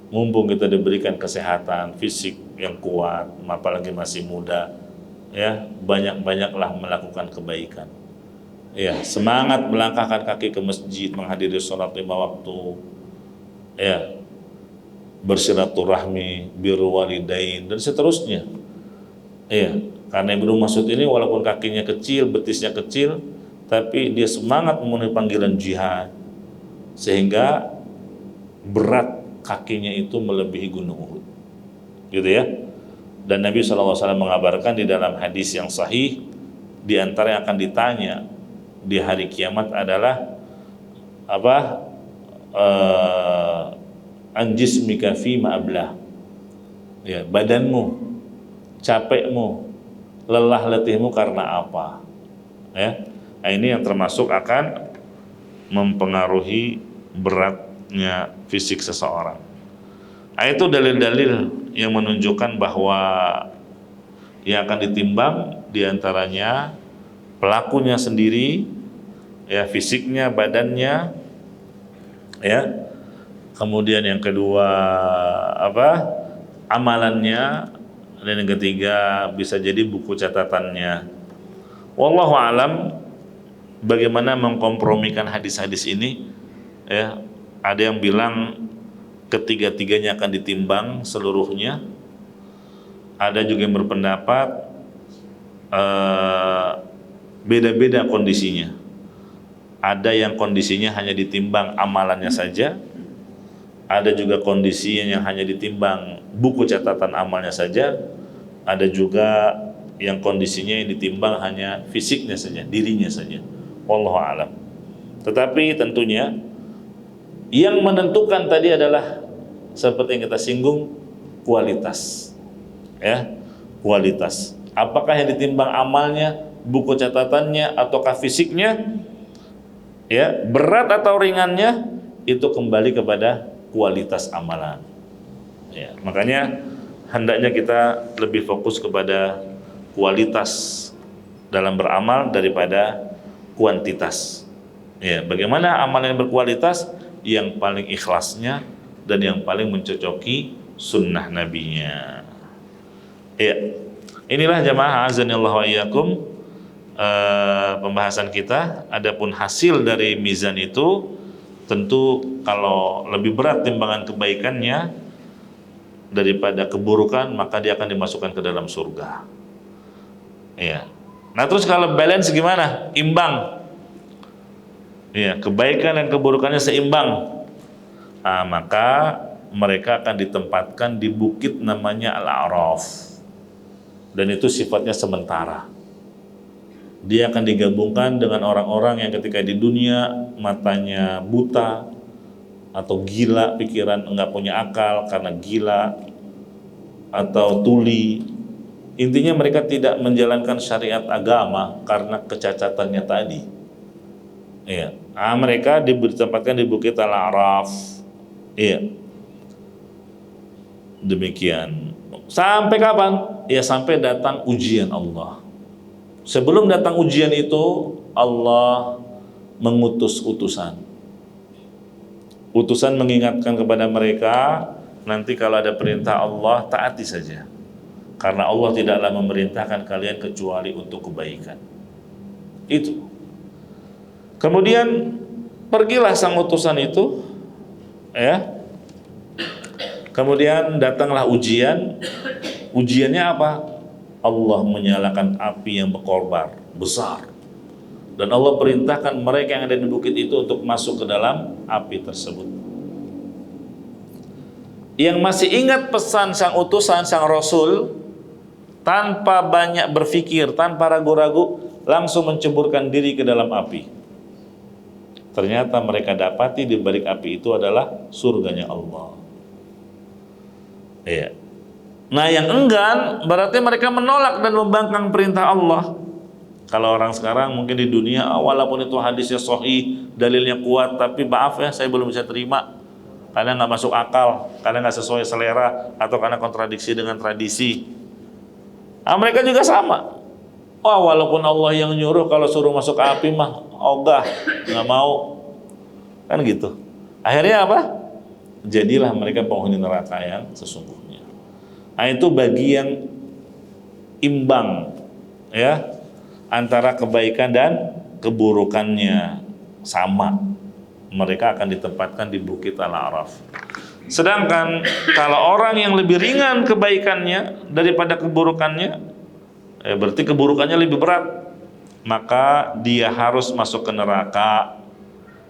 mumpung kita diberikan kesehatan fisik yang kuat, apalagi masih muda, ya banyak-banyaklah melakukan kebaikan. Ya, semangat melangkahkan kaki ke masjid, menghadiri sholat 5 waktu, ya, bersilaturahmi, birrul walidain dan seterusnya. Ya, karena Ibnu Mas'ud ini walaupun kakinya kecil, betisnya kecil, tapi dia semangat memenuhi panggilan jihad, sehingga berat kakinya itu melebihi gunung Uhud. Gitu ya. Dan Nabi SAW mengabarkan di dalam hadis yang sahih, di antara yang akan ditanya di hari kiamat adalah apa? Anjismika fi ma'ablah. Ya, badanmu, capekmu, lelah letihmu karena apa? Ya. Nah, ini yang termasuk akan mempengaruhi beratnya fisik seseorang. Nah, itu dalil-dalil yang menunjukkan bahwa yang akan ditimbang diantaranya pelakunya sendiri, ya, fisiknya, badannya, ya. Kemudian yang kedua amalannya, dan yang ketiga bisa jadi buku catatannya. Wallahu alam bagaimana mengkompromikan hadis-hadis ini, ya. Ada yang bilang ketiga-tiganya akan ditimbang seluruhnya. Ada juga yang berpendapat beda-beda kondisinya. Ada yang kondisinya hanya ditimbang amalannya saja. Ada juga kondisi yang hanya ditimbang buku catatan amalnya saja. Ada juga yang kondisinya yang ditimbang hanya fisiknya saja, dirinya saja. Wallahu a'lam. Tetapi tentunya yang menentukan tadi adalah seperti yang kita singgung, kualitas. Ya, kualitas. Apakah yang ditimbang amalnya, buku catatannya, ataukah fisiknya? Ya, berat atau ringannya itu kembali kepada kualitas amalan. Ya, makanya hendaknya kita lebih fokus kepada kualitas dalam beramal daripada kuantitas. Ya, bagaimana amal yang berkualitas? Yang paling ikhlasnya dan yang paling mencocoki sunnah nabinya. Ya, inilah jamaah azanillahu wa iyyakum pembahasan kita. Adapun hasil dari mizan itu tentu kalau lebih berat timbangan kebaikannya daripada keburukan, maka dia akan dimasukkan ke dalam surga. Ya. Nah, terus kalau balance gimana? Imbang. Ya, kebaikan dan keburukannya seimbang. Nah, maka mereka akan ditempatkan di bukit namanya Al-A'raf. Dan itu sifatnya sementara. Dia akan digabungkan dengan orang-orang yang ketika di dunia matanya buta atau gila, pikiran enggak punya akal karena gila atau tuli. Intinya mereka tidak menjalankan syariat agama karena kecacatannya tadi. Iya. Nah, mereka ditempatkan di bukit Al-A'raf. Iya. Demikian. Sampai kapan? Ya, sampai datang ujian Allah. Sebelum datang ujian itu, Allah mengutus utusan. Utusan mengingatkan kepada mereka, nanti kalau ada perintah Allah, taati saja. Karena Allah tidaklah memerintahkan kalian kecuali untuk kebaikan. Itu. Kemudian pergilah sang utusan itu, ya. Kemudian datanglah ujian. Ujiannya apa? Allah menyalakan api yang berkorbar besar. Dan Allah perintahkan mereka yang ada di bukit itu untuk masuk ke dalam api tersebut. Yang masih ingat pesan sang utusan, sang Rasul, tanpa banyak berpikir, tanpa ragu-ragu, langsung menceburkan diri ke dalam api. Ternyata mereka dapati di balik api itu adalah surganya Allah. Iya. Nah, yang enggan berarti mereka menolak dan membangkang perintah Allah. Kalau orang sekarang mungkin di dunia, walaupun itu hadisnya sahih, dalilnya kuat, tapi maaf ya, saya belum bisa terima. Karena nggak masuk akal, karena nggak sesuai selera, atau karena kontradiksi dengan tradisi. Nah, mereka juga sama. Wah, walaupun Allah yang nyuruh, kalau suruh masuk ke api mah ogah, nggak mau. Kan gitu. Akhirnya apa? Jadilah mereka penghuni neraka yang sesungguhnya. Nah, itu bagi yang imbang, ya, antara kebaikan dan keburukannya sama. Mereka akan ditempatkan di bukit Al-A'raf. Sedangkan kalau orang yang lebih ringan kebaikannya daripada keburukannya, berarti keburukannya lebih berat, maka dia harus masuk ke neraka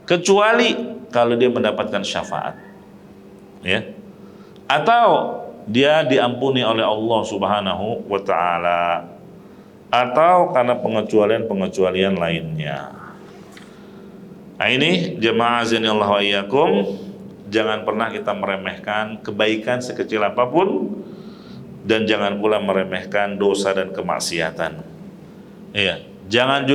kecuali kalau dia mendapatkan syafaat. ya. Atau dia diampuni oleh Allah Subhanahu wa taala, atau karena pengecualian-pengecualian lainnya. Nah, ini jemaah azanillahu wa iyyakum, jangan pernah kita meremehkan kebaikan sekecil apapun, dan jangan pula meremehkan dosa dan kemaksiatan. Iya, jangan juga